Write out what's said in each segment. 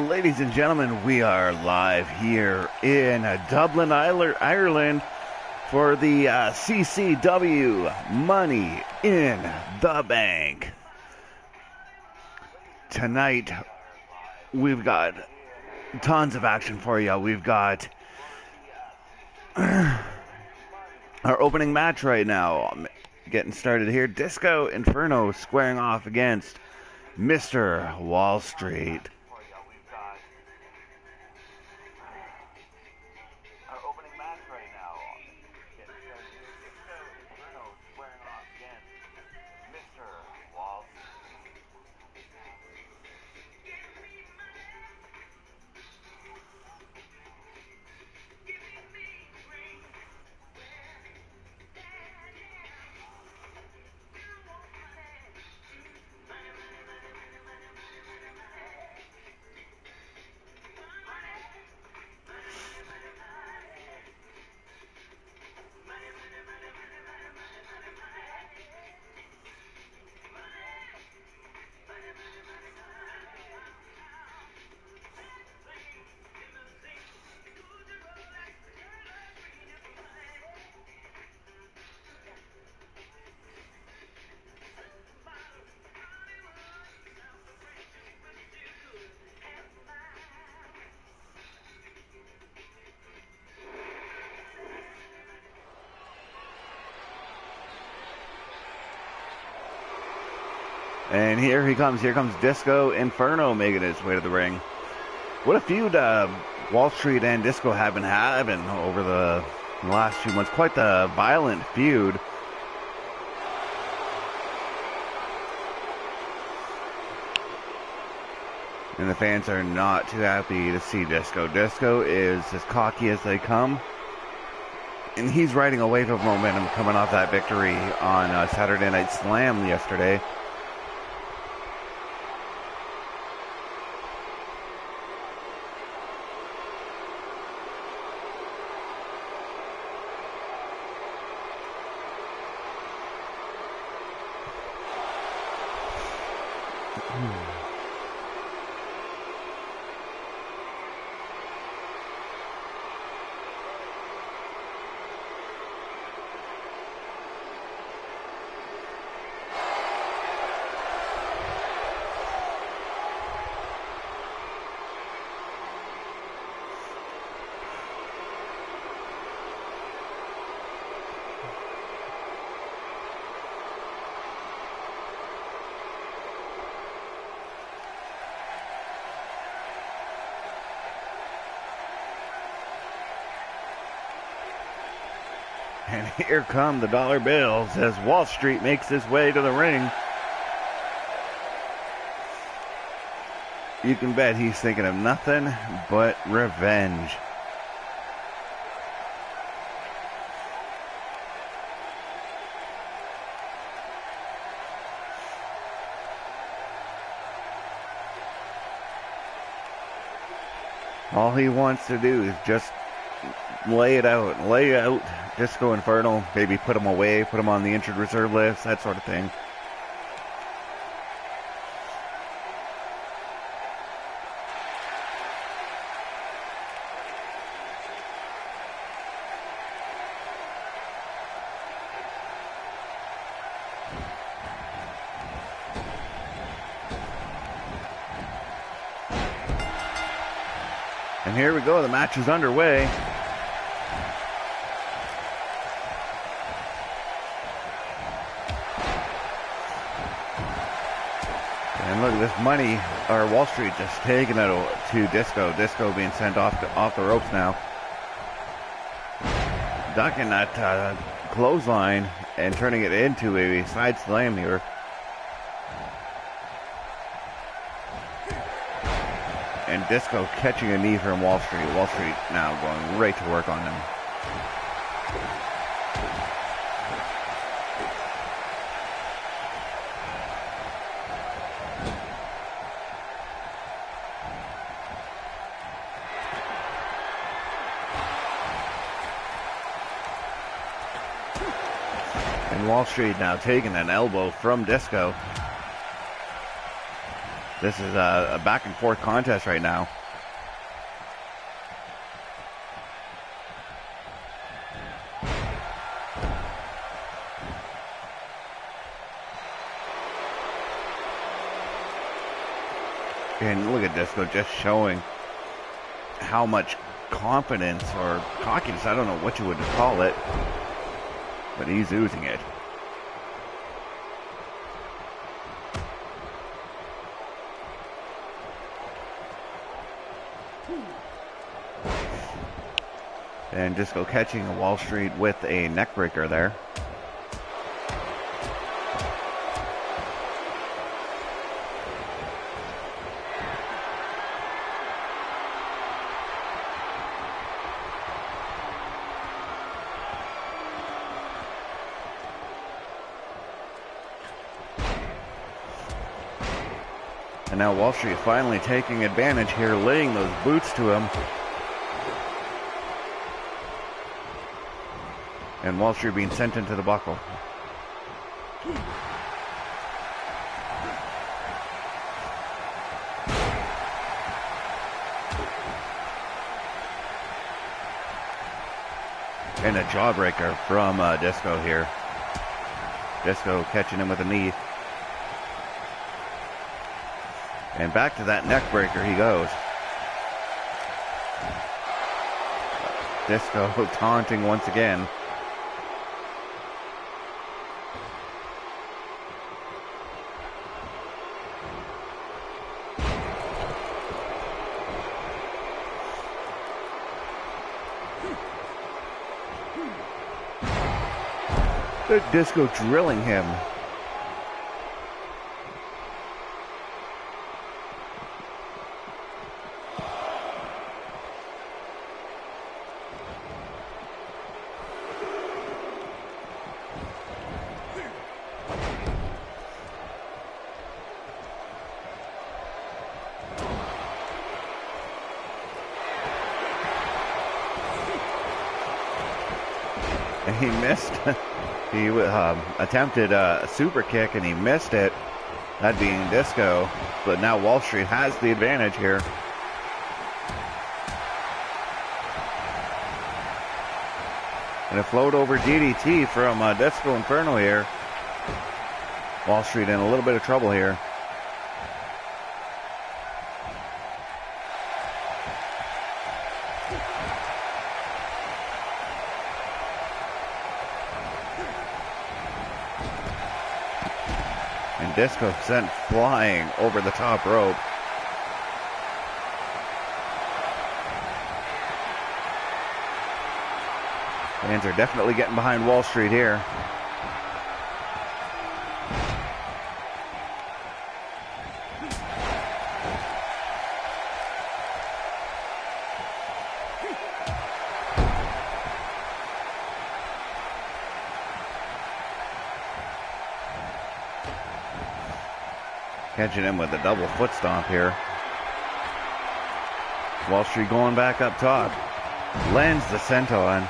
Ladies and gentlemen, we are live here in Dublin, Ireland for the CCW Money in the Bank. Tonight, we've got tons of action for you. We've got our opening match right now. Getting started here. Disco Inferno squaring off against Mr. Wall Street. And here comes Disco Inferno making his way to the ring. What a feud Wall Street and Disco have been having over the last few months. Quite the violent feud. And the fans are not too happy to see Disco. Disco is as cocky as they come. And he's riding a wave of momentum coming off that victory on Saturday Night Slam yesterday. And here come the dollar bills as Wall Street makes his way to the ring. You can bet he's thinking of nothing but revenge. All he wants to do is just lay out Disco Inferno, maybe put him away, put him on the injured reserve list, that sort of thing. And here we go, the match is underway. And look at this money, or Wall Street just taking it to Disco. Disco being sent off the ropes now. Ducking that clothesline and turning it into a side slam here. And Disco catching a knee from Wall Street. Wall Street now going right to work on him. And Wall Street now taking an elbow from Disco. This is a back and forth contest right now. And look at Disco just showing how much confidence or cockiness, I don't know what you would call it, but he's oozing it. And Disco catching a Wall Street with a neck breaker there. And now Wall Street finally taking advantage here, laying those boots to him. And Wall Street being sent into the buckle. And a jawbreaker from Disco here. Disco catching him with a knee. And back to that neck breaker he goes. Disco taunting once again. Disco drilling him. And he missed. He attempted a super kick and he missed it. That being Disco. But now Wall Street has the advantage here. And a float over DDT from Disco Inferno here. Wall Street in a little bit of trouble here. And Disco sent flying over the top rope. Fans are definitely getting behind Wall Street here. Catching him with a double foot stomp here. Wall Street going back up top. Lands the senton.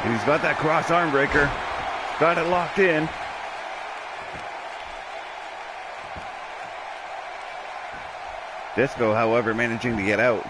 And he's got that cross arm breaker. Got it locked in. Disco, however, managing to get out.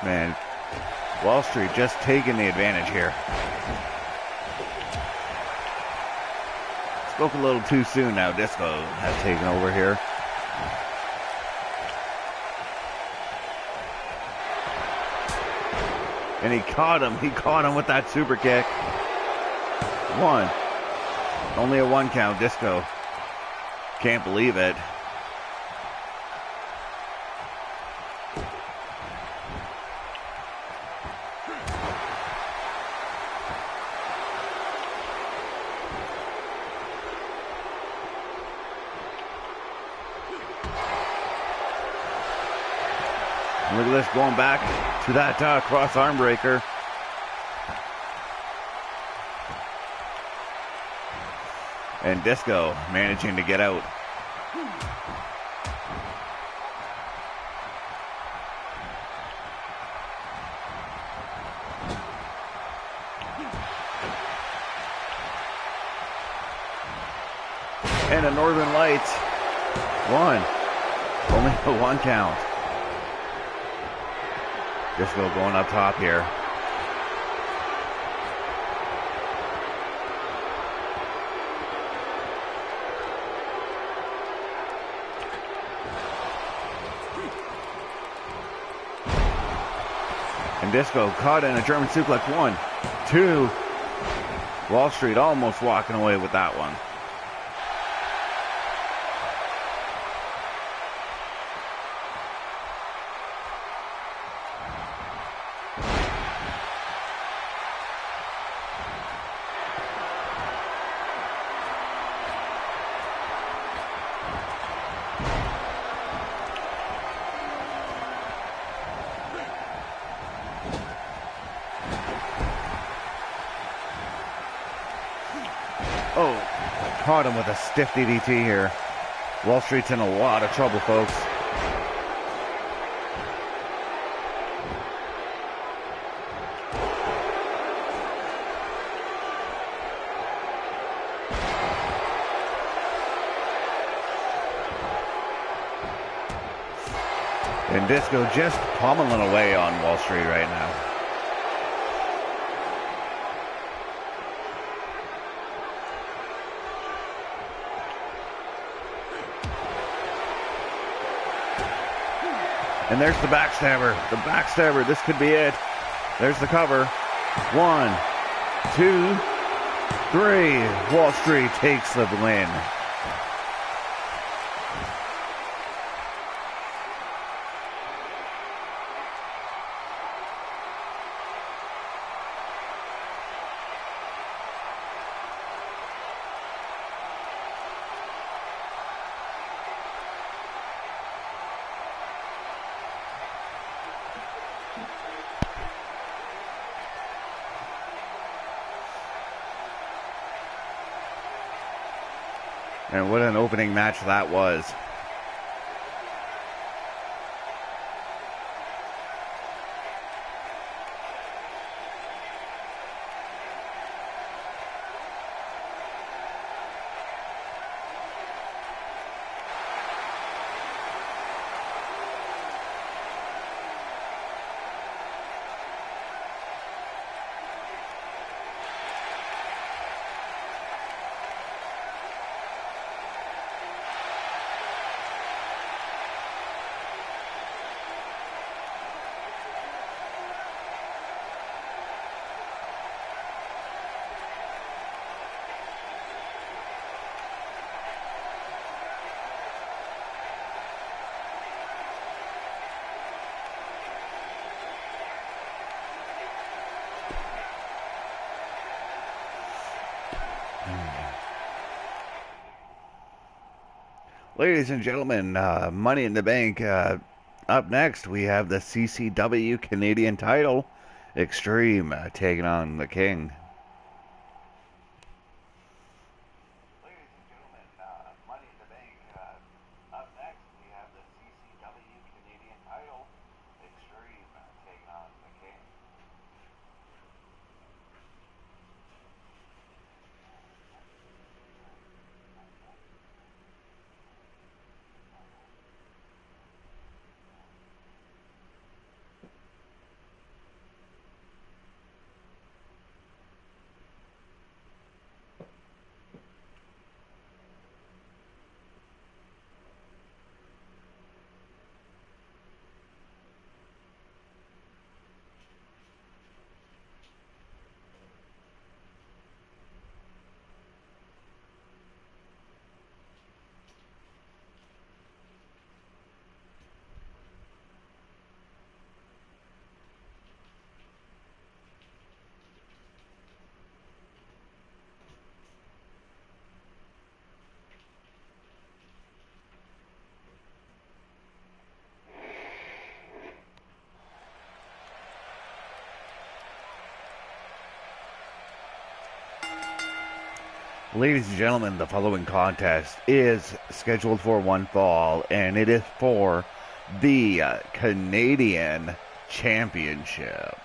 Man, Wall Street just taking the advantage here. Spoke a little too soon now. Disco has taken over here. And he caught him. He caught him with that super kick. One. Only a 1 count. Disco. Can't believe it. Look at this, going back to that cross arm breaker. And Disco managing to get out. And a Northern Lights. 1. Only a 1 count. Disco going up top here. And Disco caught in a German suplex. 1, 2. Wall Street almost walking away with that one. Oh, caught him with a stiff DDT here. Wall Street's in a lot of trouble, folks. And Disco just pummeling away on Wall Street right now. And there's the backstabber. The backstabber. This could be it. There's the cover. 1, 2, 3. Wall Street takes the win. And what an opening match that was. Ladies and gentlemen, Money in the Bank. Up next, we have the CCW Canadian title, Extreme, taking on the King. Ladies and gentlemen, Money in the Bank. Up next, we have the CCW Canadian title, Extreme, taking on the King. Ladies and gentlemen, the following contest is scheduled for one fall, and it is for the Canadian Championship.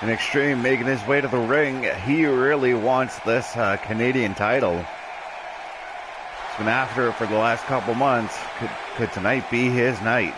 And Extreme making his way to the ring. He really wants this Canadian title. He's been after it for the last couple months. Could tonight be his night?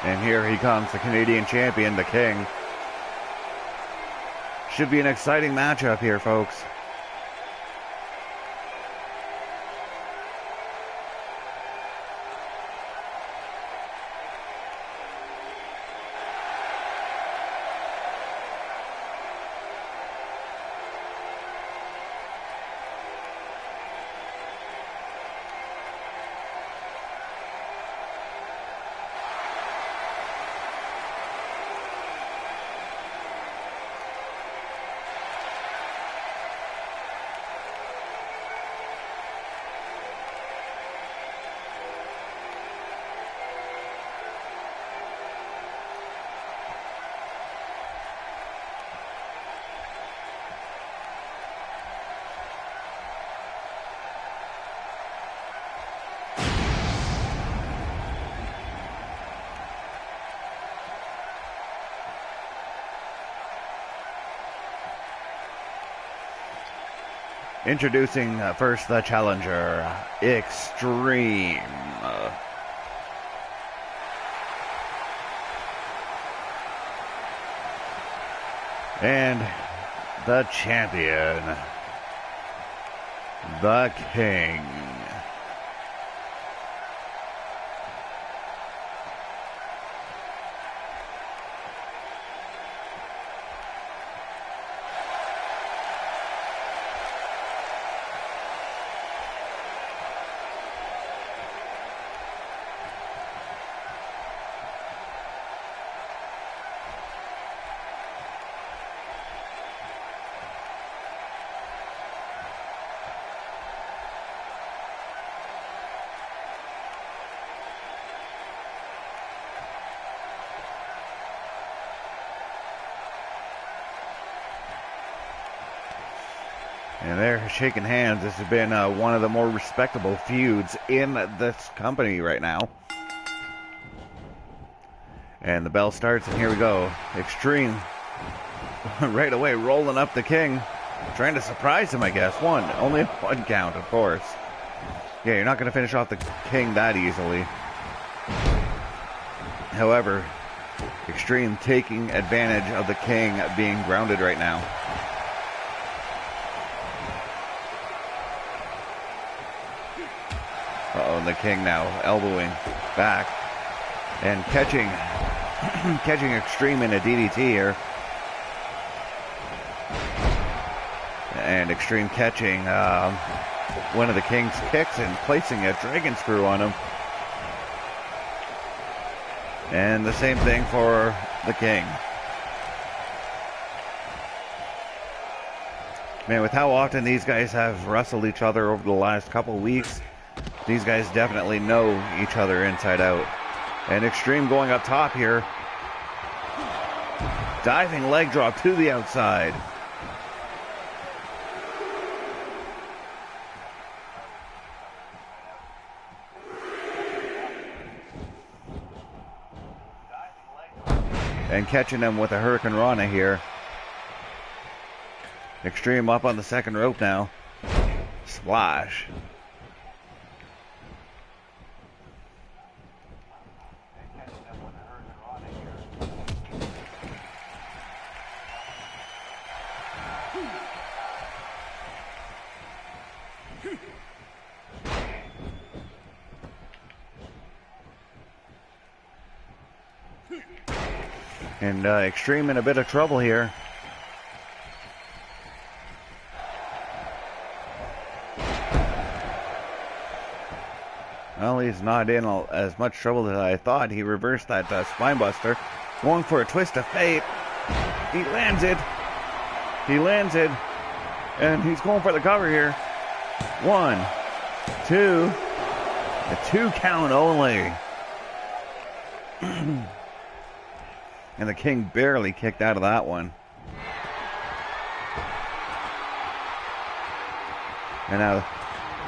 And here he comes, the Canadian champion, the King. Should be an exciting matchup here, folks. Introducing first the challenger, Extreme. And the champion, the King. And they're shaking hands. This has been one of the more respectable feuds in this company right now. And the bell starts, and here we go. Extreme right away rolling up the King. Trying to surprise him, I guess. Only one count, of course. Yeah, you're not going to finish off the King that easily. However, Extreme taking advantage of the King being grounded right now. Uh-oh, and the King now elbowing back and catching Extreme in a DDT here. And Extreme catching one of the King's kicks and placing a dragon screw on him. And the same thing for the King. Man, with how often these guys have wrestled each other over the last couple weeks, these guys definitely know each other inside out. And Extreme going up top here. Diving leg drop to the outside. And catching him with a Hurricane Rana here. Extreme up on the second rope now. Splash. And Extreme in a bit of trouble here. Well, he's not in as much trouble as I thought. He reversed that spinebuster. Going for a twist of fate. He lands it. He lands it. And he's going for the cover here. 1, 2. A 2 count only. And the King barely kicked out of that one. And now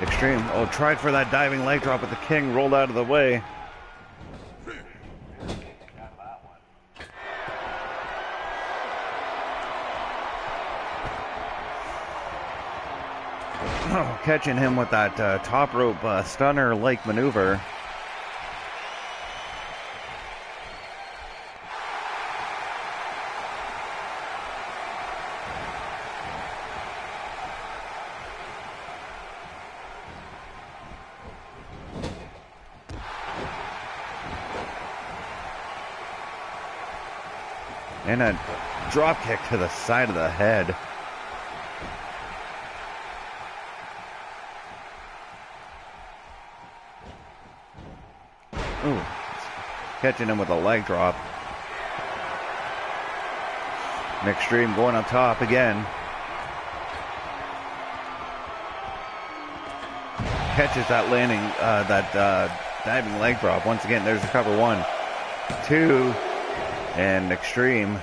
Extreme, tried for that diving leg drop, but the King rolled out of the way. Catching him with that top rope stunner-like maneuver. And a drop kick to the side of the head. Ooh, catching him with a leg drop. And Extreme going up top again. Catches that landing, diving leg drop. Once again, there's the cover. 1, 2. And Extreme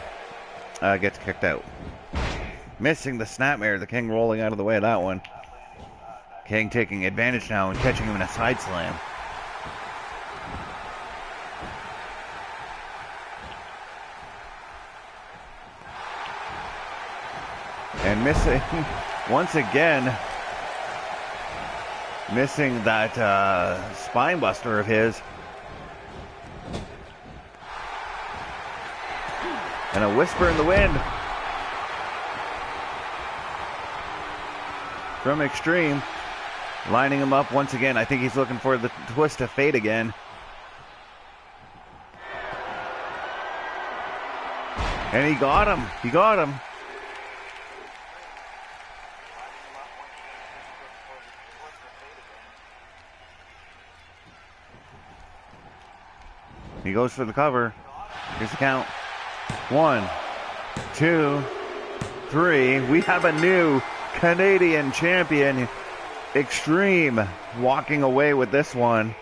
gets kicked out. Missing the snapmare, the King rolling out of the way of that one. King taking advantage now and catching him in a side slam. And missing, once again, missing that spine buster of his. And a whisper in the wind from Extreme, lining him up once again. I think he's looking for the twist of fate again. And he got him. He got him. He goes for the cover. Here's the count. 1, 2, 3. We have a new Canadian champion, Extreme, walking away with this one.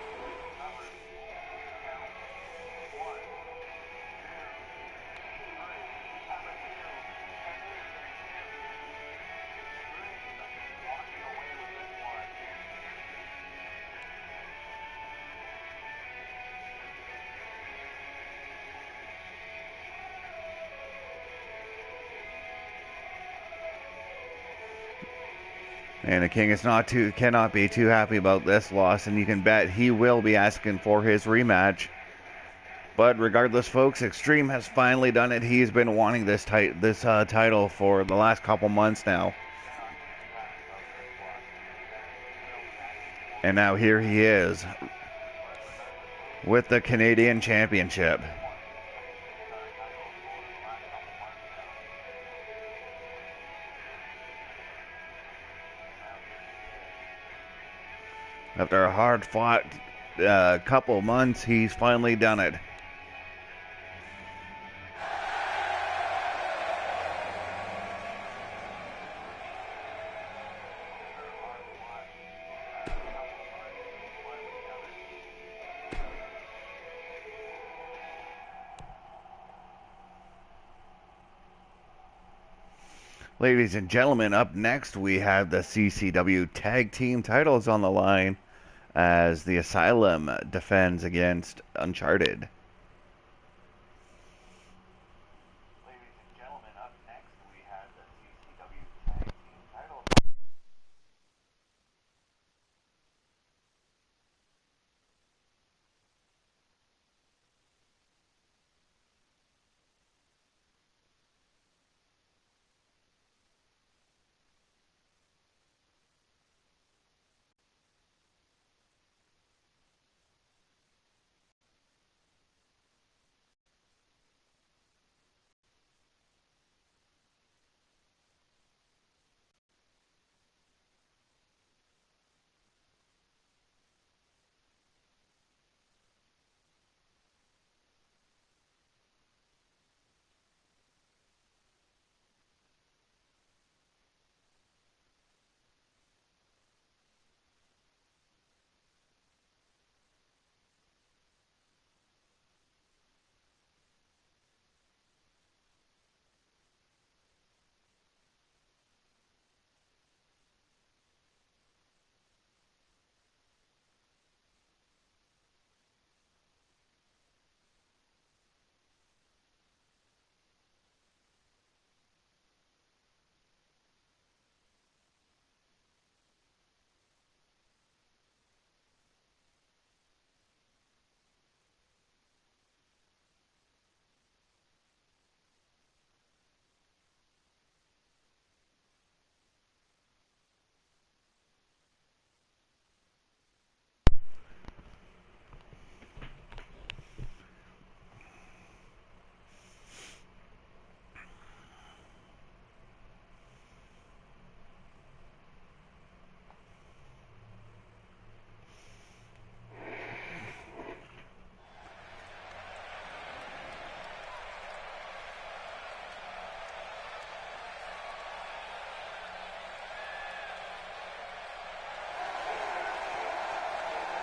And the King is cannot be too happy about this loss, and you can bet he will be asking for his rematch. But regardless, folks, Extreme has finally done it. He's been wanting this title for the last couple months now. And now here he is with the Canadian Championship. After a hard-fought couple months, he's finally done it. Ladies and gentlemen, up next we have the CCW Tag Team titles on the line as the Asylum defends against Uncharted. Ladies and gentlemen, up next we have the CCW Tag Team titles.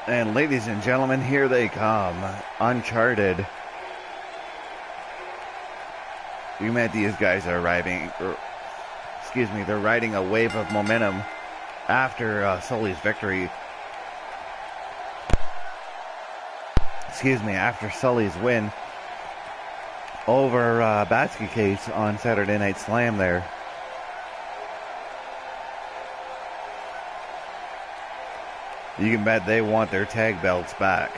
And ladies and gentlemen, here they come. Uncharted. You met these guys are riding, they're riding a wave of momentum after Sully's victory. After Sully's win over Batsky Case on Saturday Night Slam there. You can bet they want their tag belts back.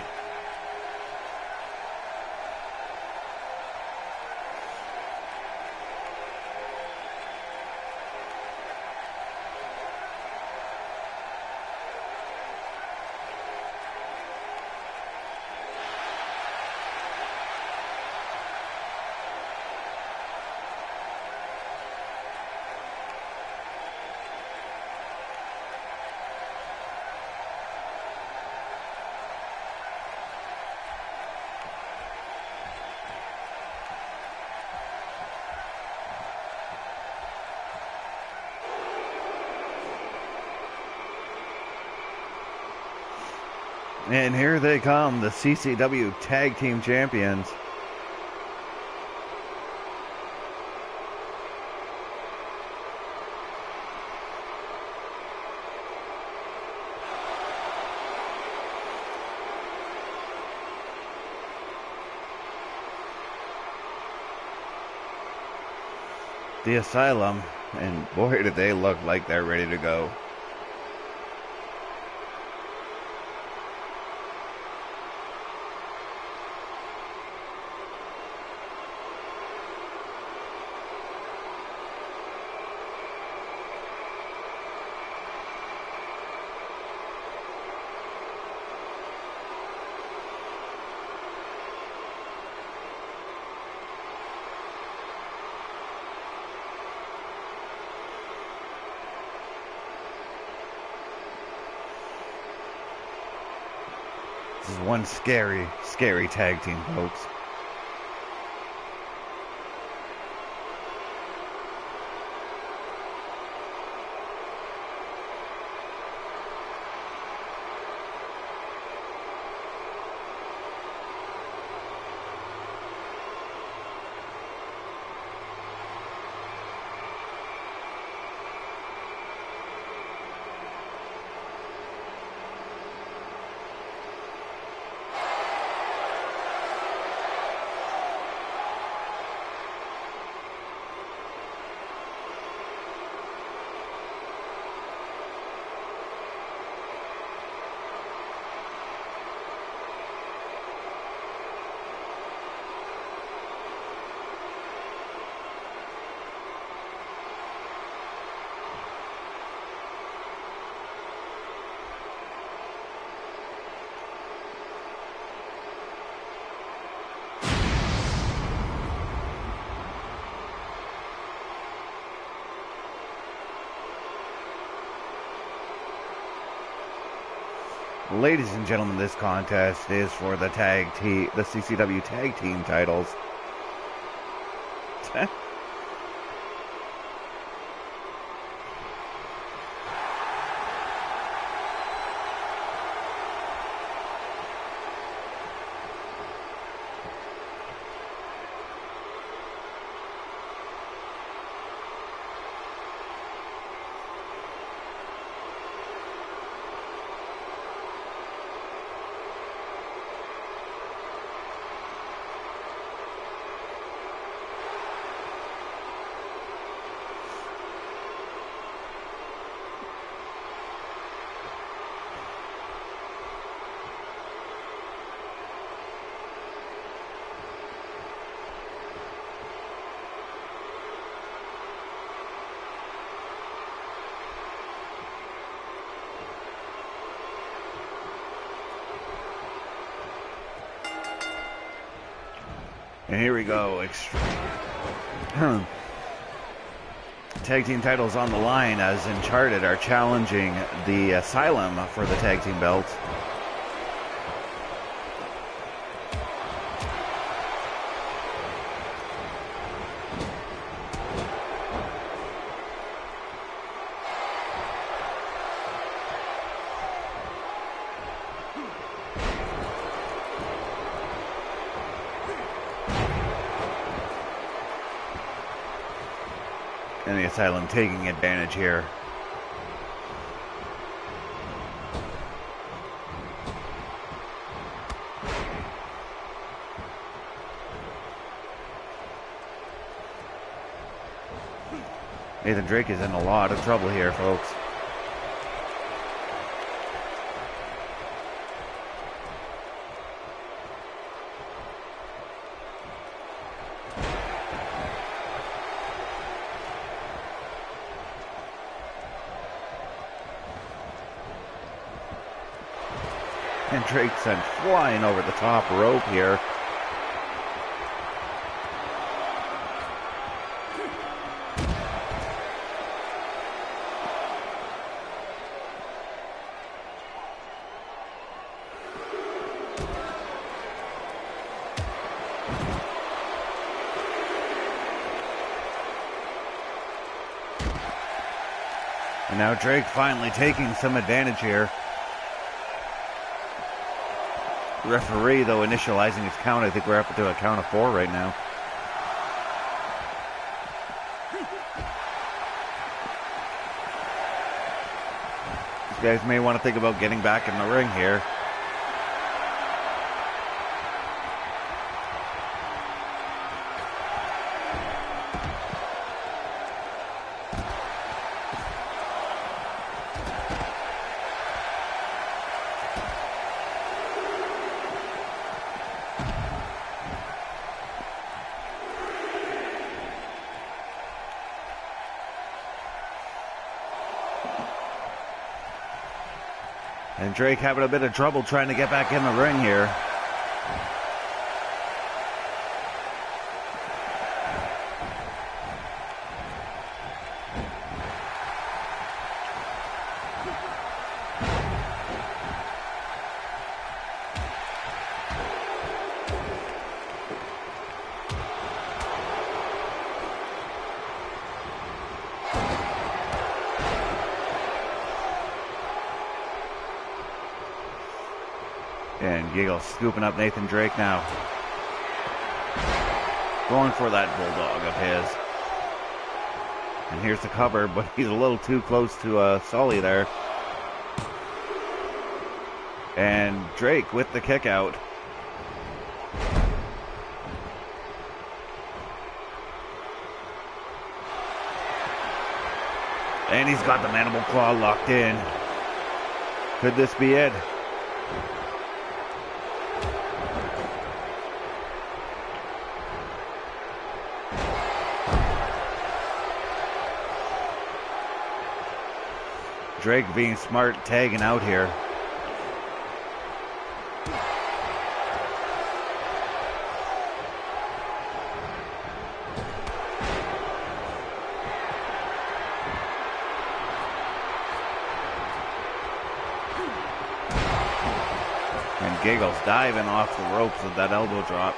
And here they come, the CCW Tag Team Champions. The Asylum, and boy did they look like they're ready to go. This is one scary, scary tag team, folks. Ladies and gentlemen, this contest is for the CCW Tag Team titles. And here we go. Tag team titles on the line as Uncharted are challenging the Asylum for the tag team belts. And the Asylum taking advantage here. Nathan Drake is in a lot of trouble here, folks. And Drake sent flying over the top rope here. And now Drake finally taking some advantage here. Referee, though, initializing his count. I think we're up to a count of 4 right now. These guys may want to think about getting back in the ring here. And Drake having a bit of trouble trying to get back in the ring here. And Giggle scooping up Nathan Drake now. Going for that bulldog of his. And here's the cover, but he's a little too close to Sully there. And Drake with the kick out. And he's got the mandible claw locked in. Could this be it? Drake being smart, tagging out here. And Giggles diving off the ropes with that elbow drop.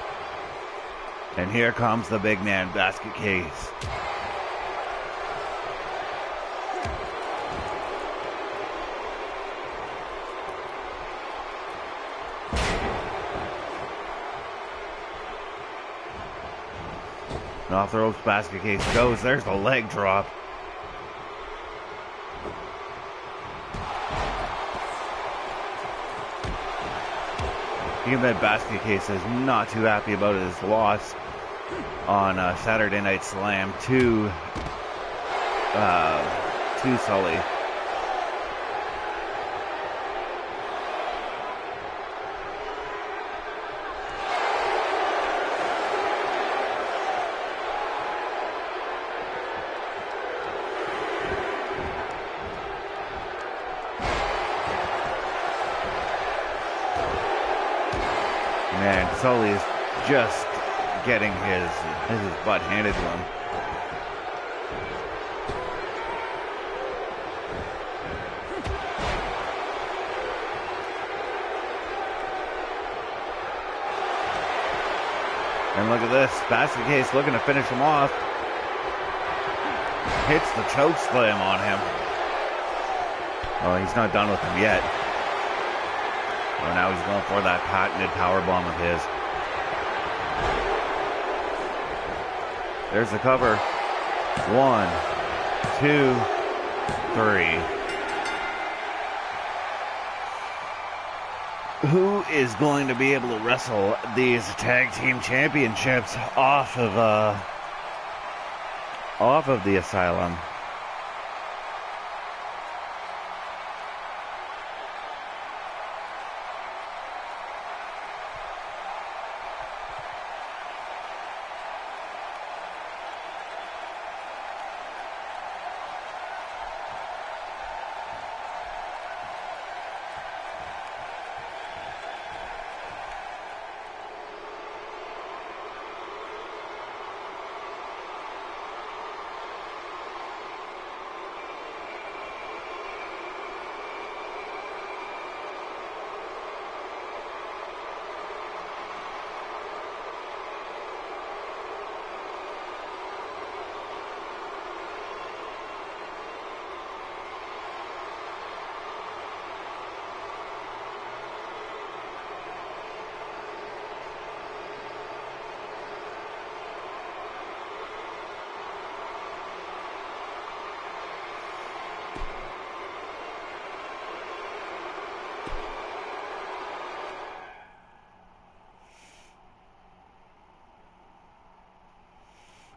And here comes the big man, basket case. Off the ropes, basket case goes. There's the leg drop. You can bet basket case is not too happy about his loss on Saturday Night Slam to Sully. Man, Sully is just getting his butt handed to him. And look at this, basket case looking to finish him off. Hits the choke slam on him. Oh, he's not done with him yet. Oh, now he's going for that patented powerbomb of his. There's the cover. 1, 2, 3. Who is going to be able to wrestle these tag team championships off of the Asylum?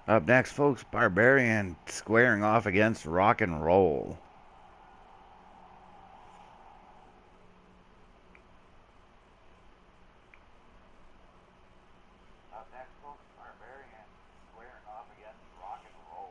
Up next, folks, Barbarian squaring off against Rock and Roll. Up next, folks, Barbarian squaring off against Rock and Roll.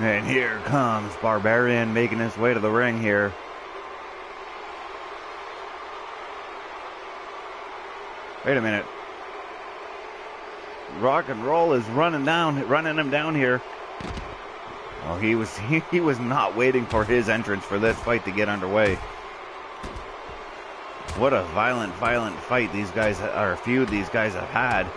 And here comes Barbarian making his way to the ring here. Wait a minute. Rock and Roll is running him down here. Oh, he was not waiting for his entrance for this fight to get underway. What a violent fight these guys, or feud these guys have had.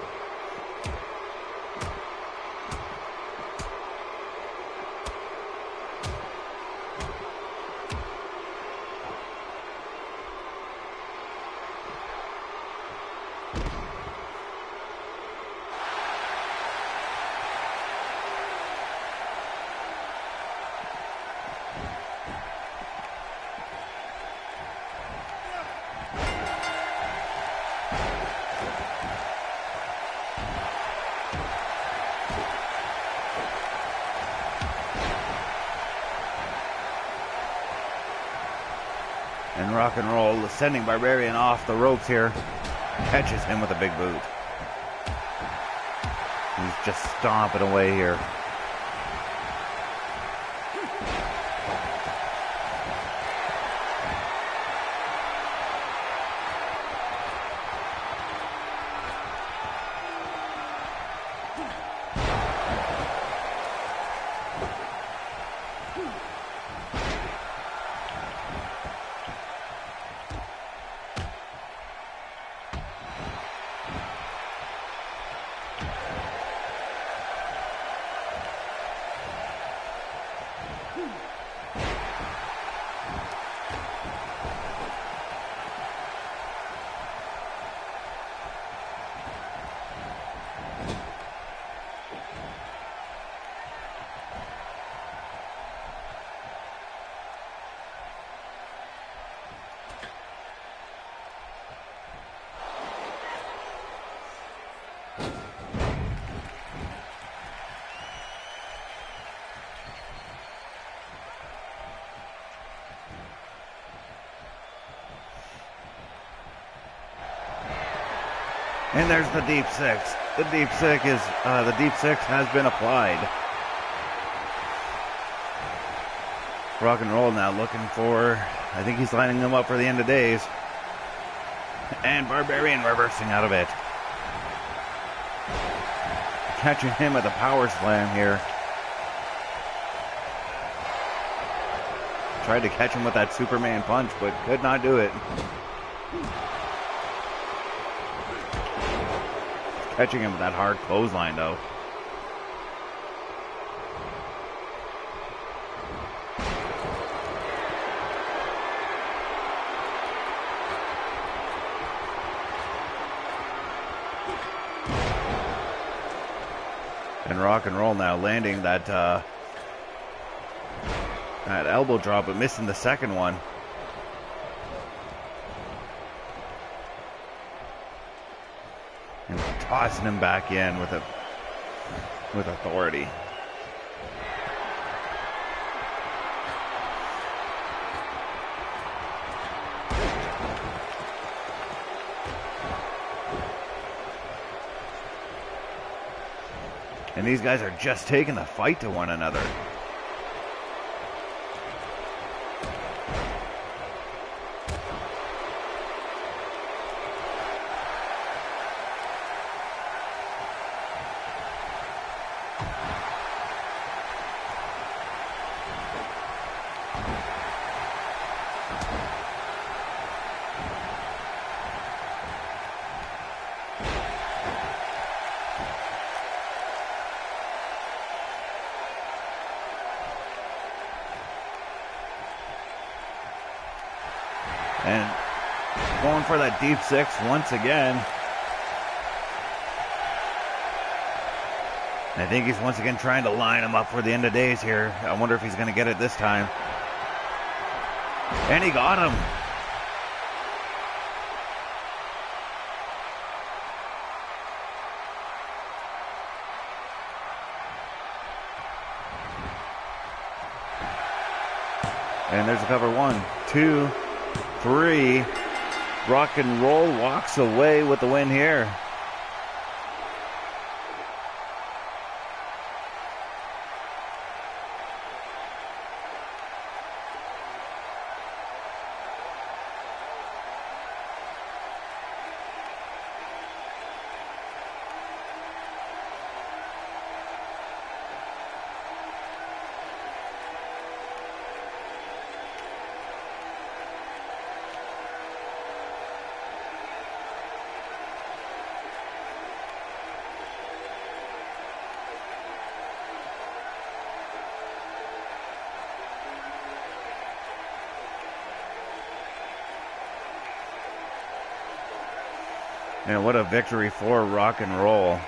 And Rock and Roll sending Barbarian off the ropes here. Catches him with a big boot. He's just stomping away here. And there's the deep six. The deep six has been applied. Rock and Roll now looking for, I think he's lining them up for the end of days. And Barbarian reversing out of it. Catching him at the power slam here. Tried to catch him with that Superman punch, but could not do it. Catching him with that hard clothesline, though. And Rock and Roll now landing that that elbow drop, but missing the second one. And tossing him back in with authority. And these guys are just taking the fight to one another. And going for that deep six once again. I think he's once again trying to line him up for the end of days here. I wonder if he's going to get it this time. And he got him. And there's a cover. 1, 2, 3. Rock and Roll walks away with the win here. And what a victory for Rock and Roll.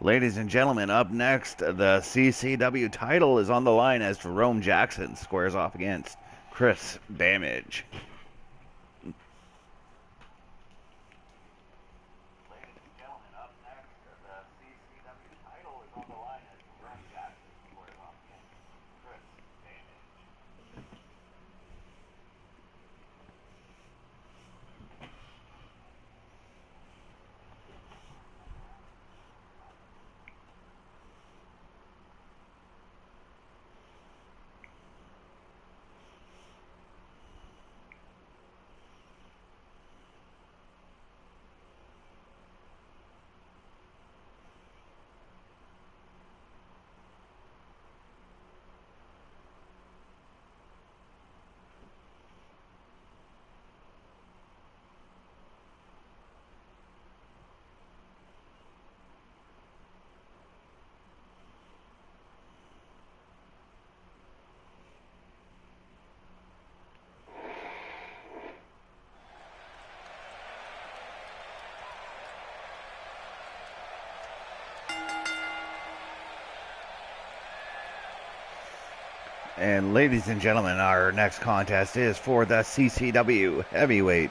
Ladies and gentlemen, up next, the CCW title is on the line as Jerome Jackson squares off against Chris Damage. And ladies and gentlemen, our next contest is for the CCW Heavyweight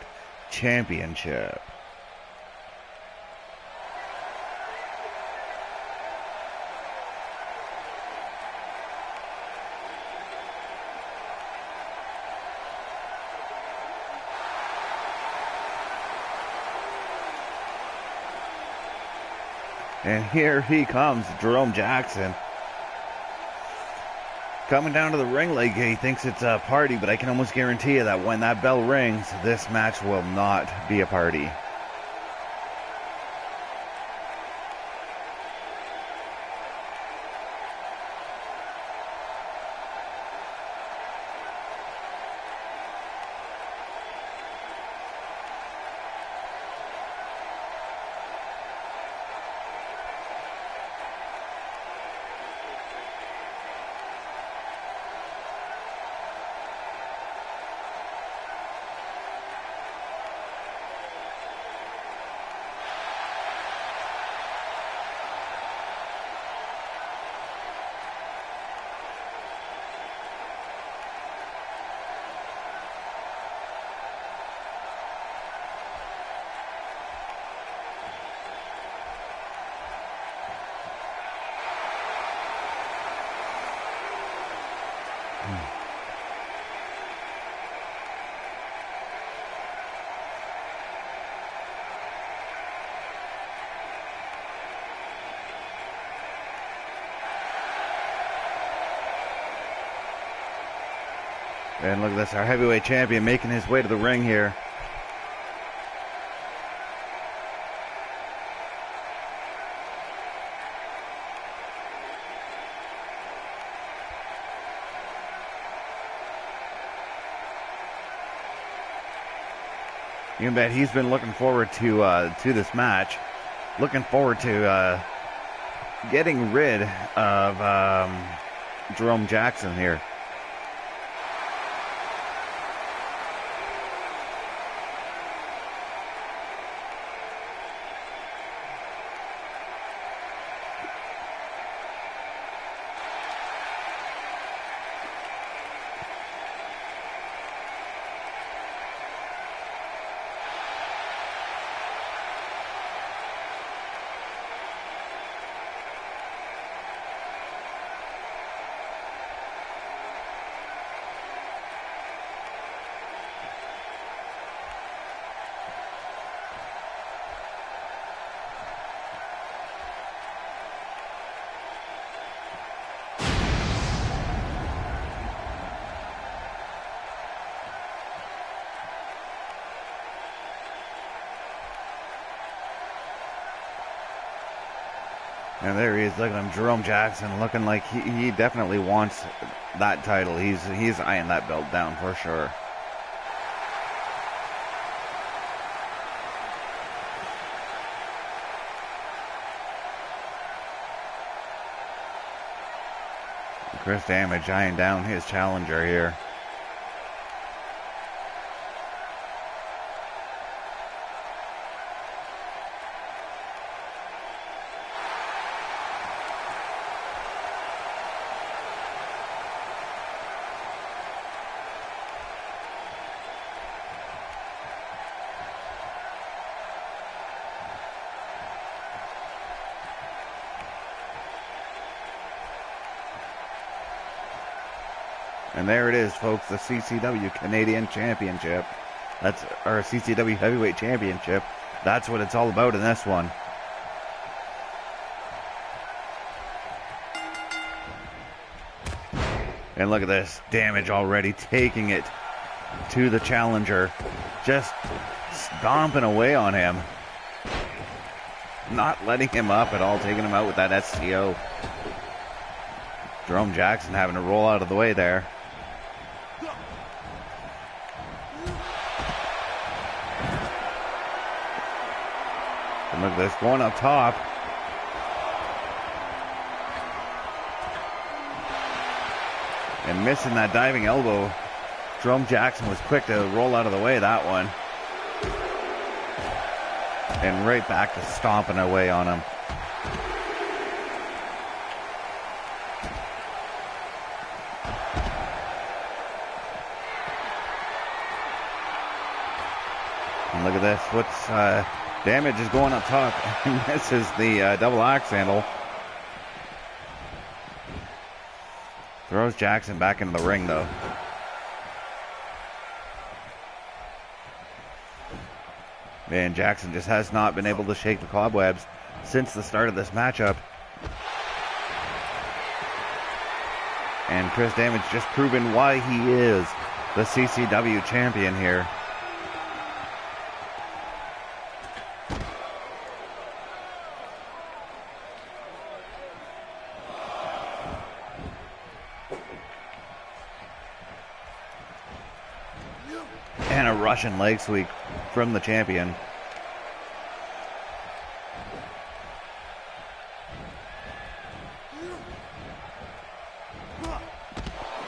Championship. And here he comes, Jerome Jackson. Coming down to the ring like he thinks it's a party, but I can almost guarantee you that when that bell rings, this match will not be a party. And look at this, our heavyweight champion making his way to the ring here. You can bet he's been looking forward to this match. Looking forward to getting rid of Jerome Jackson here. And there he is, look at him, Jerome Jackson, looking like he definitely wants that title. He's eyeing that belt down for sure. Chris Damage eyeing down his challenger here. And there it is, folks, the CCW Canadian Championship. That's our CCW Heavyweight Championship. That's what it's all about in this one. And look at this, Damage already taking it to the challenger. Just stomping away on him. Not letting him up at all, taking him out with that SCO. Jerome Jackson having to roll out of the way there. And look at this, going up top. And missing that diving elbow. Jerome Jackson was quick to roll out of the way, that one. And right back to stomping away on him. And look at this, what's Damage is going up top, and this is the double axe handle. Throws Jackson back into the ring, though. Man, Jackson just has not been able to shake the cobwebs since the start of this matchup. And Chris Damage just proven why he is the CCW champion here. And a Russian leg sweep from the champion.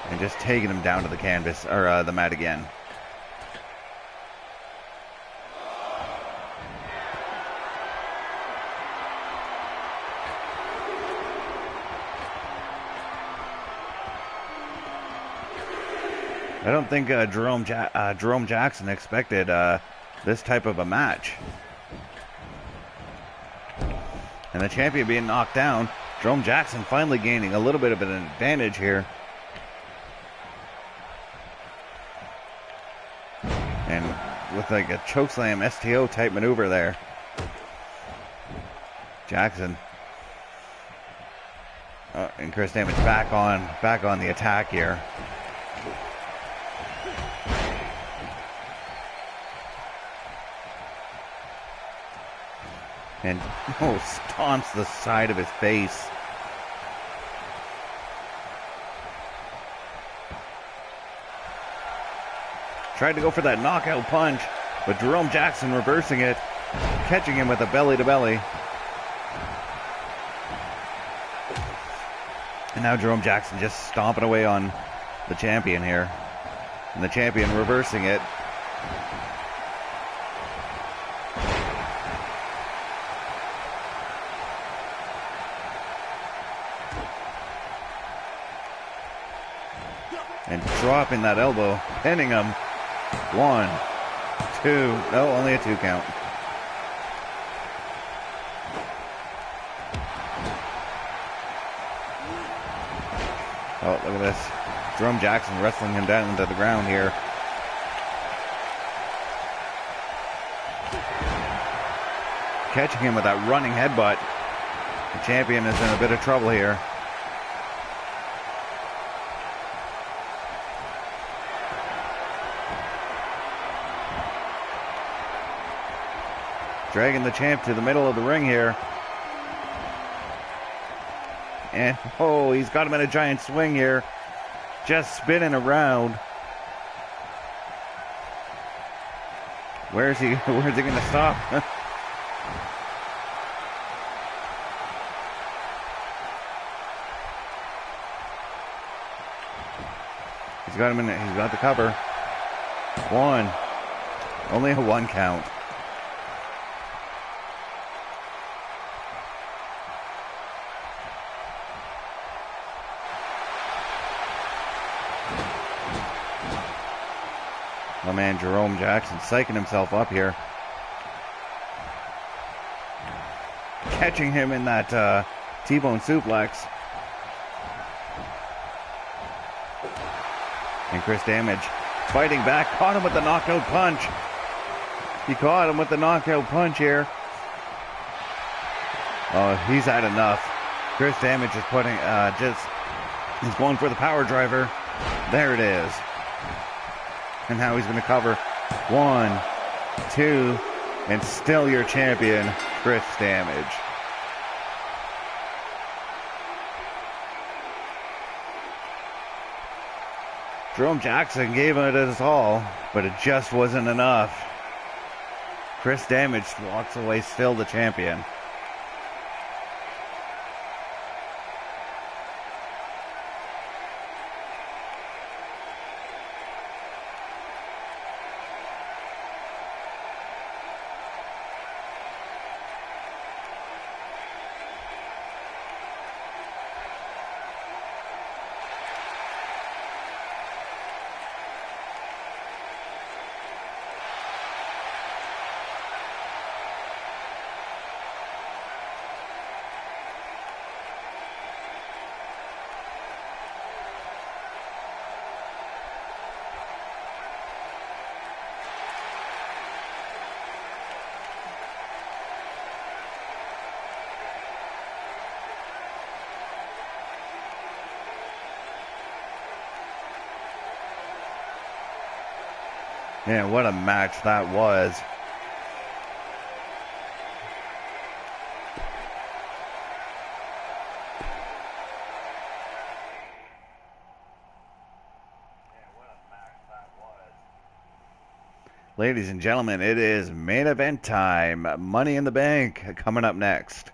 And just taking him down to the canvas, or the mat again. I don't think Jerome Jackson expected this type of a match. And the champion being knocked down. Jerome Jackson finally gaining a little bit of an advantage here. And with like a chokeslam STO type maneuver there. Jackson. And Chris Damage back on the attack here. And stomps the side of his face. Tried to go for that knockout punch, but Jerome Jackson reversing it, catching him with a belly-to-belly. And now Jerome Jackson just stomping away on the champion here. And the champion reversing it. And dropping that elbow, pinning him. 1, 2, no, only a 2 count. Oh, look at this. Jerome Jackson wrestling him down into the ground here. Catching him with that running headbutt. The champion is in a bit of trouble here. Dragging the champ to the middle of the ring here. And, he's got him in a giant swing here. Just spinning around. Where's he going to stop? He's got the cover. 1. Only a 1 count. My man Jerome Jackson psyching himself up here. Catching him in that T-bone suplex. And Chris Damage fighting back. Caught him with the knockout punch. He caught him with the knockout punch here. Oh, he's had enough. Chris Damage is he's going for the power driver. There it is. And now he's going to cover. 1, 2, and still your champion, Chris Damage. Jerome Jackson gave it his all, but it just wasn't enough. Chris Damage walks away still the champion. Man, what a match that was. Ladies and gentlemen, it is main event time. Money in the Bank coming up next.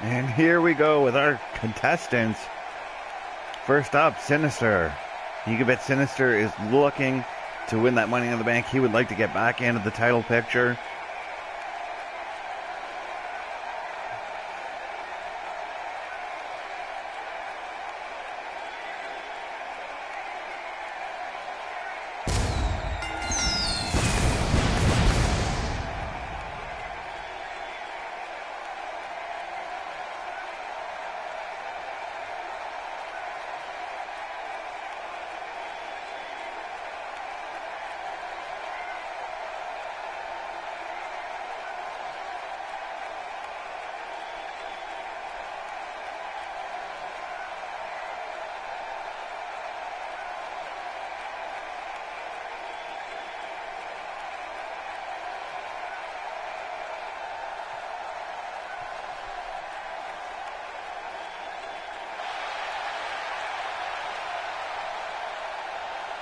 And here we go with our contestants. First up, Sinister. You can bet Sinister is looking to win that Money in the Bank. He would like to get back into the title picture.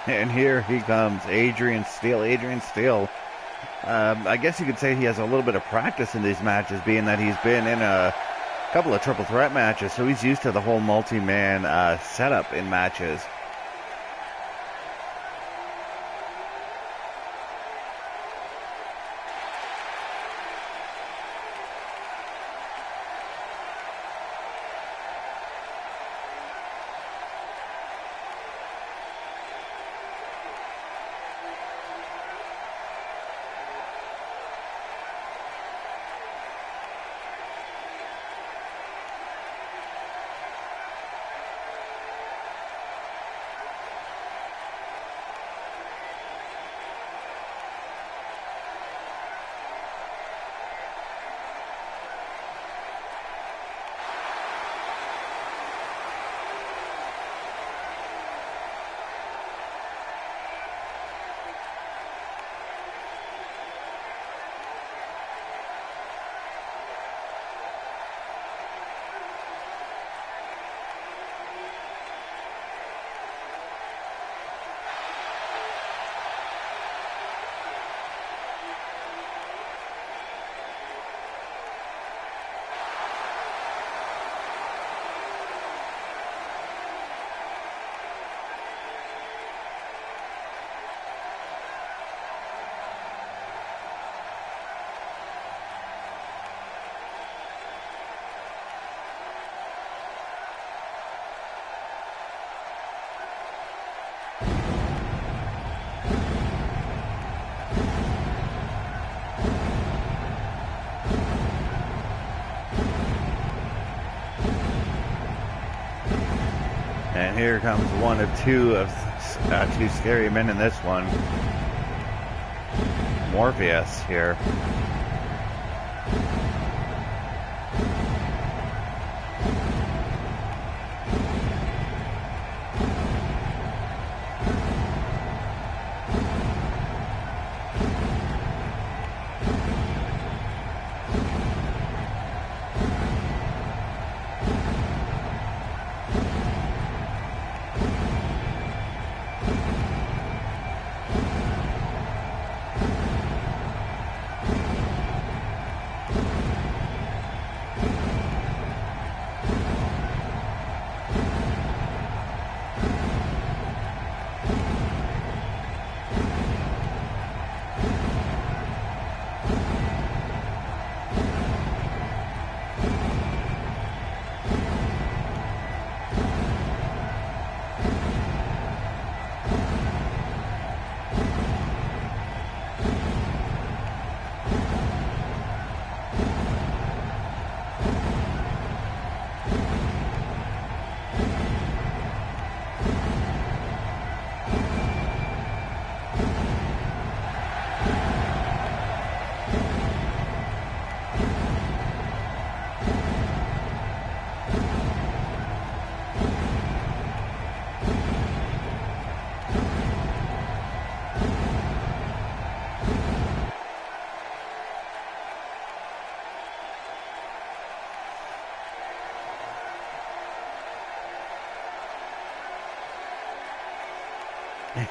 And here he comes, Adrian Steele. Adrian Steele, I guess you could say he has a little bit of practice in these matches, being that he's been in a couple of triple threat matches, so he's used to the whole multi-man setup in matches. And here comes one of two scary men in this one. Morpheus here.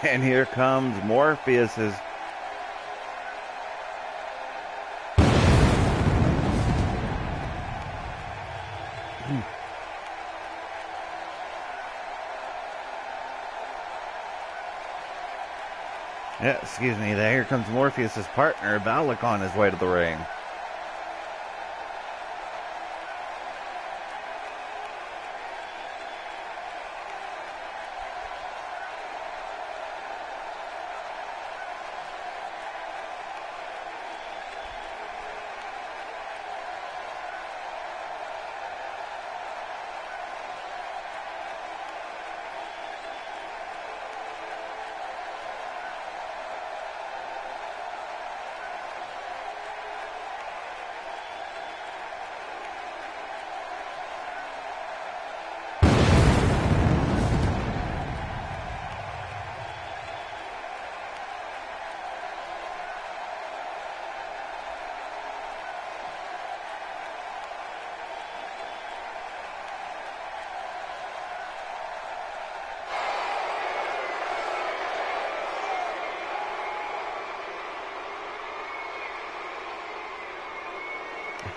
And here comes Morpheus's. Yeah, excuse me. Here comes Morpheus's partner, Valak, on his way to the ring.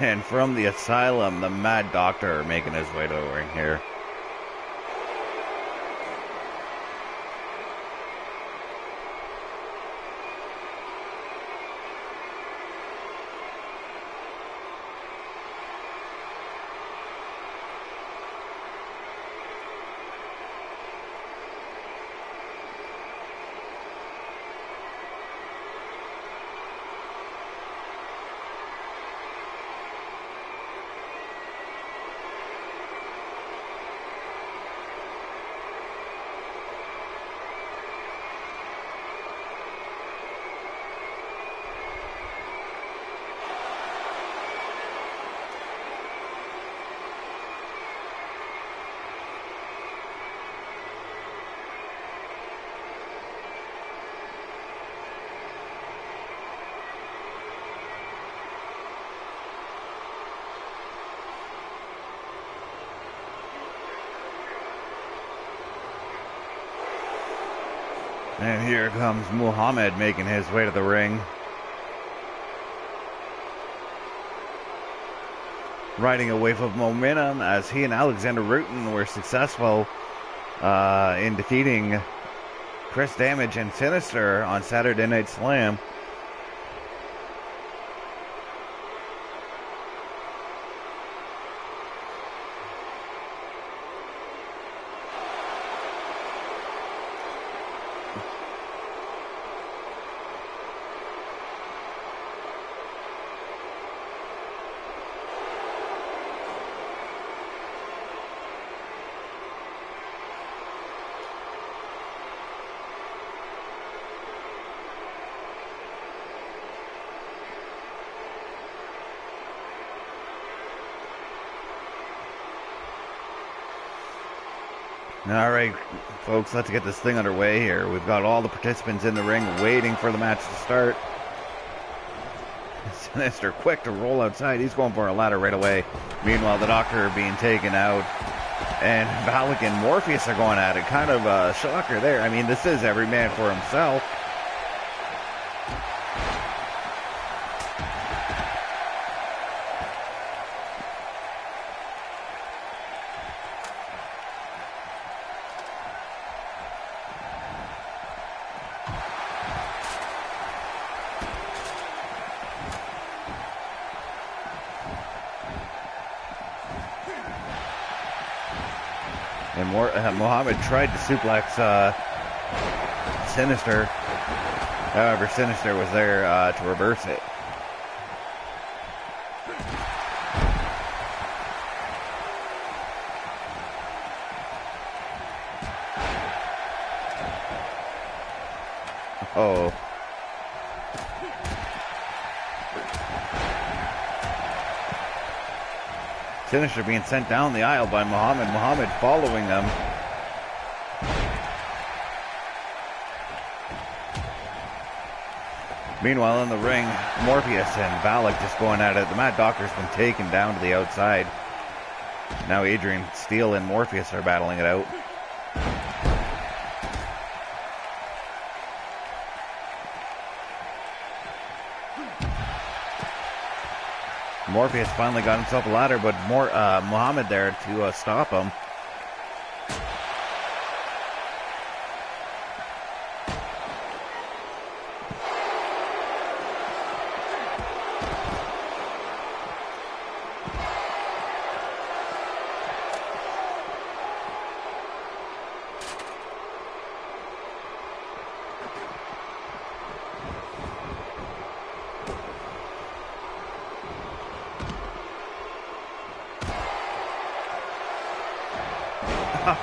And from the asylum, the Mad Doctor making his way to the ring here. And here comes Muhammad making his way to the ring. Riding a wave of momentum as he and Alexander Rutan were successful in defeating Chris Damage and Sinister on Saturday Night Slam. All right, folks, let's get this thing underway here. We've got all the participants in the ring waiting for the match to start. Sinister quick to roll outside. He's going for a ladder right away. Meanwhile, the Doctor being taken out. And Valak and Morpheus are going at it. Kind of a shocker there. I mean, this is every man for himself. And Muhammad tried to suplex Sinister. However, Sinister was there to reverse it. Oh. Sinister being sent down the aisle by Muhammad. Muhammad following them. Meanwhile, in the ring, Morpheus and Valak just going at it. The Mad Doctor's been taken down to the outside. Now Adrian Steele and Morpheus are battling it out. Morpheus finally got himself a ladder, but Muhammad there to stop him.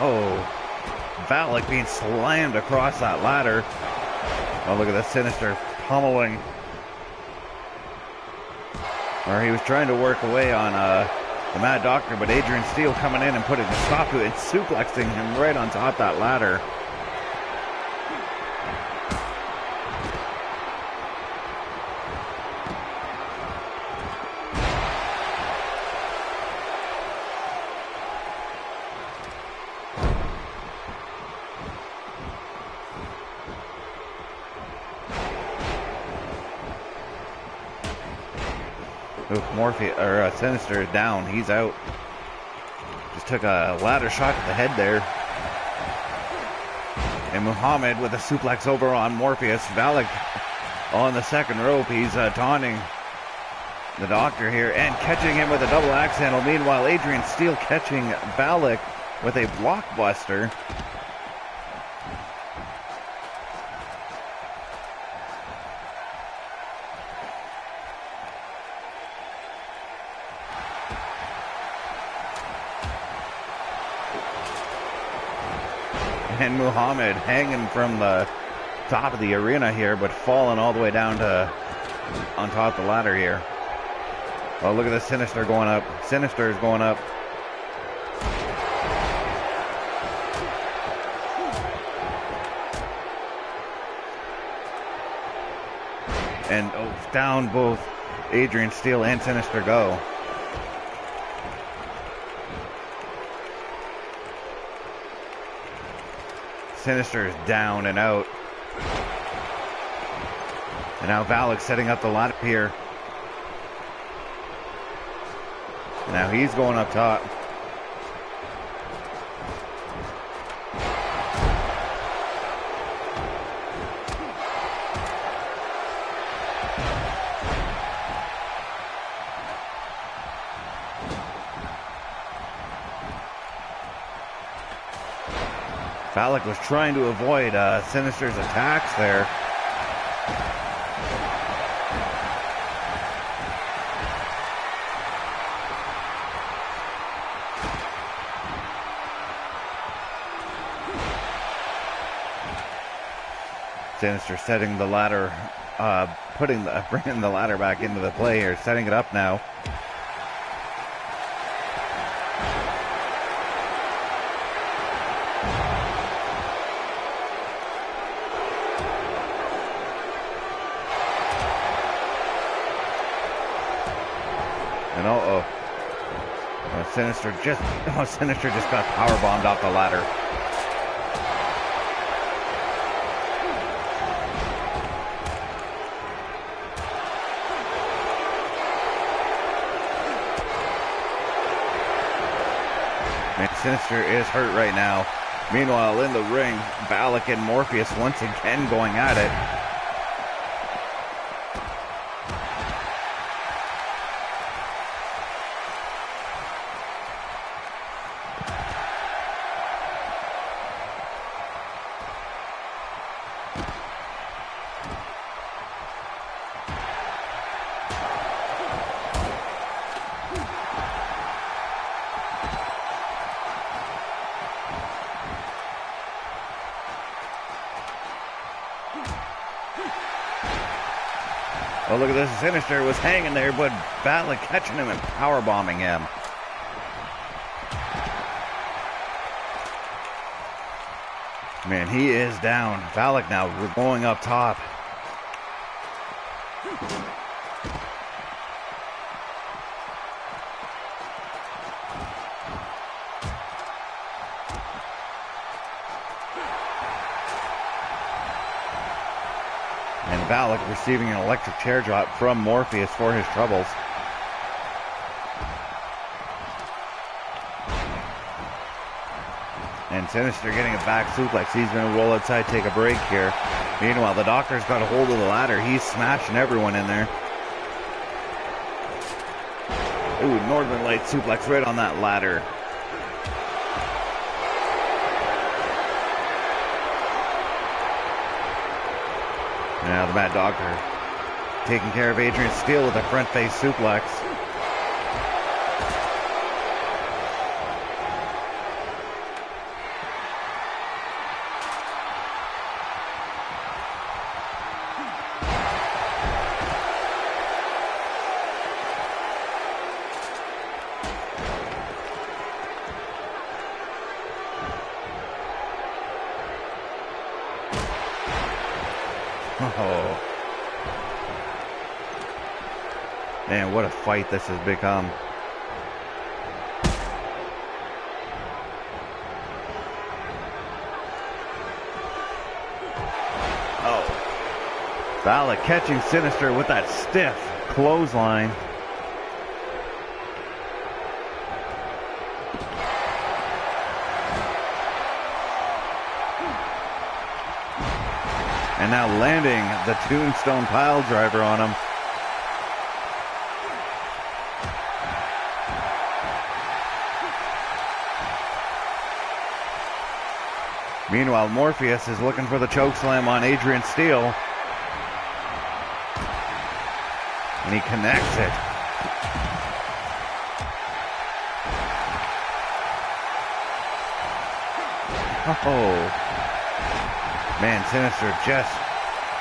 Oh, Valak being slammed across that ladder. Oh, look at the Sinister pummeling. Or he was trying to work away on the Mad Doctor, but Adrian Steele coming in and putting a stop to it and suplexing him right on top of that ladder. Ooh, Morpheus, or Sinister is down. He's out. Just took a ladder shot to the head there. And Muhammad with a suplex over on Morpheus. Valak on the second rope. He's taunting the Doctor here and catching him with a double axe handle. Meanwhile, Adrian Steele catching Valak with a blockbuster. And Muhammad hanging from the top of the arena here, but falling all the way down to on top of the ladder here. Oh, look at the Sinister going up. Sinister is going up. And down both Adrian Steele and Sinister go. Sinister is down and out. And now Valak setting up the ladder here. Now he's going up top. Valak was trying to avoid Sinister's attacks there. Sinister setting the ladder, bringing the ladder back into the play here, setting it up now. And Sinister just got powerbombed off the ladder. And Sinister is hurt right now. Meanwhile, in the ring, Valak and Morpheus once again going at it. Oh, look at this. Sinister was hanging there, but Valak catching him and powerbombing him. Man, he is down. Valak now going up top. And Valak receiving an electric chair drop from Morpheus for his troubles. And Sinister getting a back suplex. He's going to roll outside, take a break here. Meanwhile, the Doctor's got a hold of the ladder. He's smashing everyone in there. Ooh, Northern Light suplex right on that ladder. Now the Mad Doctor taking care of Adrian Steele with a front face suplex. Oh. Man, what a fight this has become. Oh. Valak catching Sinister with that stiff clothesline. And now landing the tombstone pile driver on him. Meanwhile, Morpheus is looking for the chokeslam on Adrian Steele. And he connects it. Oh. Man, I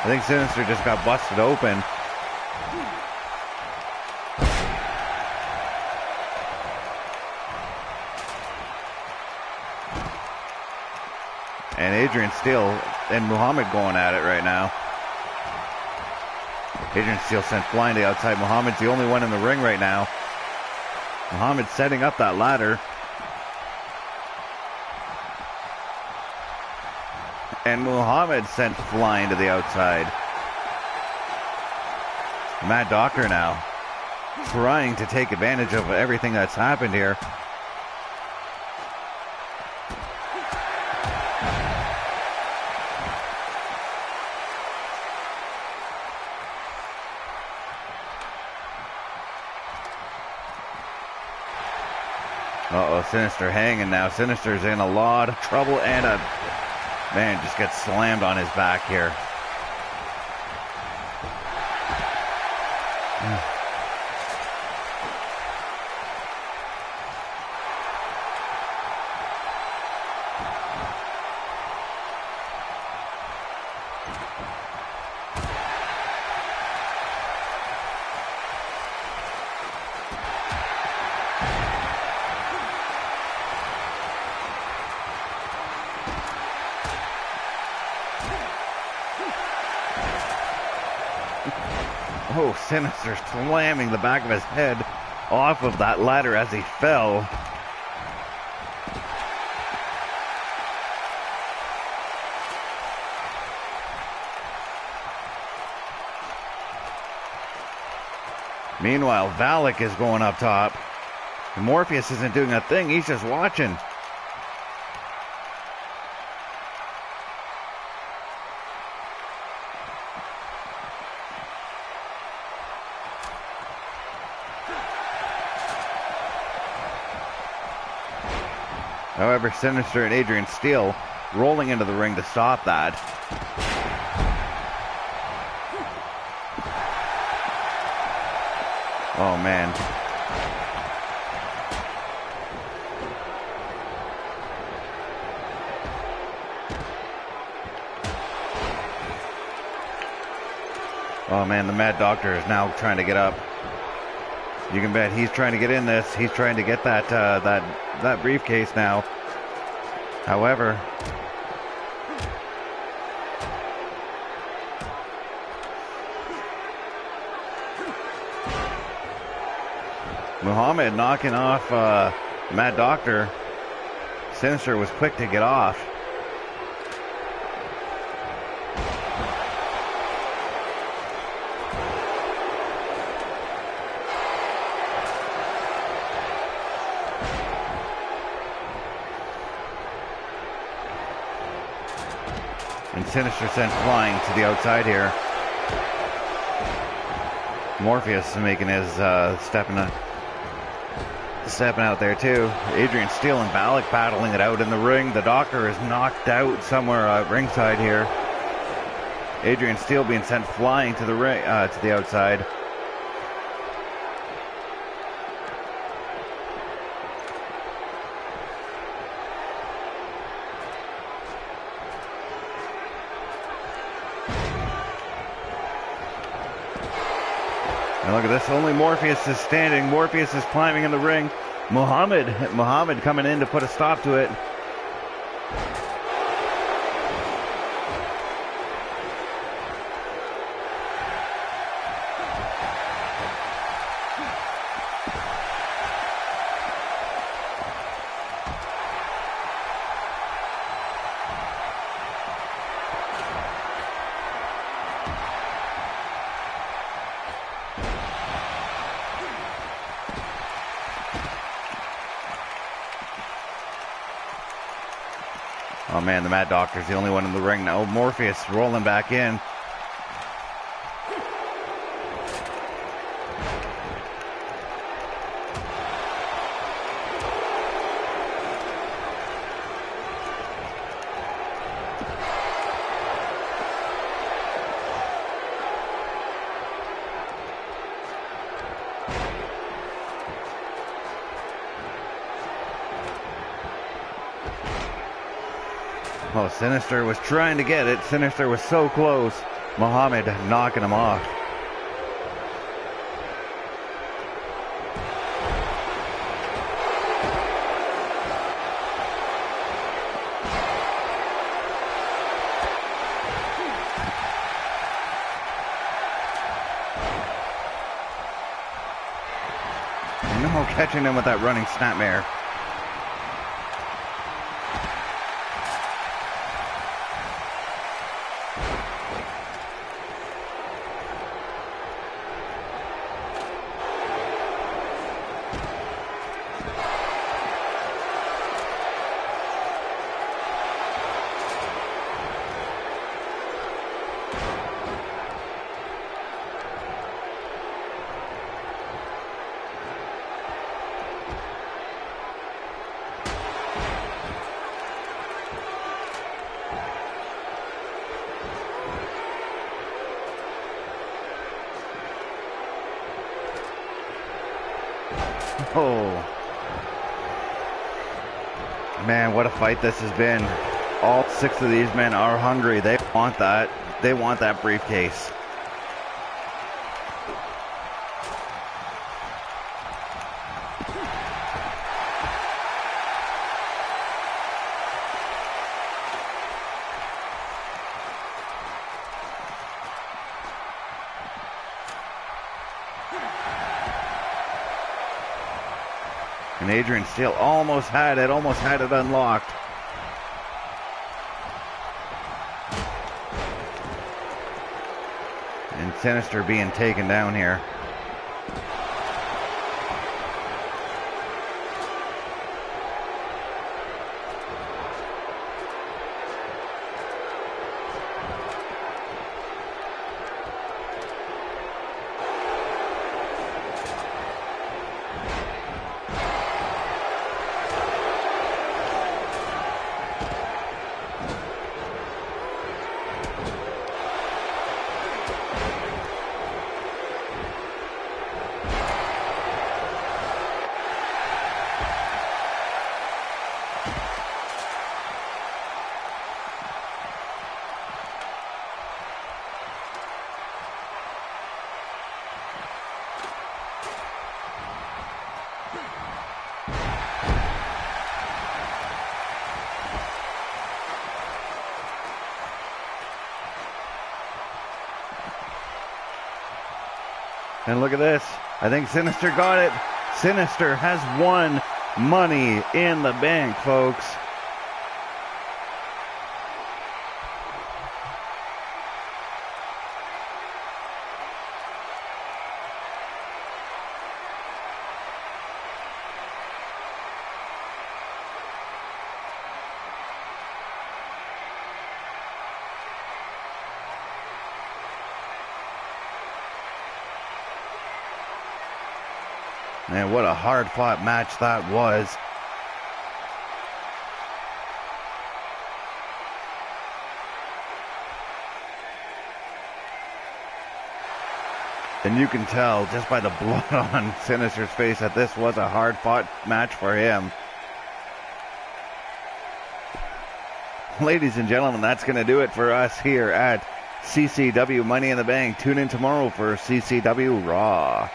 think Sinister just got busted open. And Adrian Steele and Muhammad going at it right now. Adrian Steele sent flying to the outside. Muhammad's the only one in the ring right now. Muhammad setting up that ladder. And Muhammad sent flying to the outside. Matt Doctor now trying to take advantage of everything that's happened here. Uh-oh, Sinister hanging now. Sinister's in a lot of trouble and man just gets slammed on his back here. Oh, Sinister slamming the back of his head off of that ladder as he fell. Meanwhile, Valak is going up top. Morpheus isn't doing a thing, he's just watching. However, Sinister and Adrian Steele rolling into the ring to stop that. Oh, man. Oh, man, the Mad Doctor is now trying to get up. You can bet he's trying to get in this. He's trying to get that briefcase now. However, Muhammad knocking off Mad Doctor. Sinister was quick to get off. And Sinister sent flying to the outside here. Morpheus making his stepping out there too. Adrian Steele and Valak battling it out in the ring. The Doctor is knocked out somewhere at ringside here. Adrian Steele being sent flying to the ring, to the outside. And look at this, only Morpheus is standing. Morpheus is climbing in the ring. Muhammad coming in to put a stop to it. Oh man, the Mad Doctor's the only one in the ring now. Morpheus rolling back in. Oh, Sinister was trying to get it. Sinister was so close. Muhammad knocking him off. No, catching him with that running snapmare. Oh, man, what a fight this has been. All 6 of these men are hungry. They want that. They want that briefcase. And Adrian still almost had it unlocked. And Sinister being taken down here. And look at this. I think Sinister got it. Sinister has won Money in the Bank, folks. Man, what a hard-fought match that was. And you can tell just by the blood on Sinister's face that this was a hard-fought match for him. Ladies and gentlemen, that's going to do it for us here at CCW Money in the Bank. Tune in tomorrow for CCW Raw.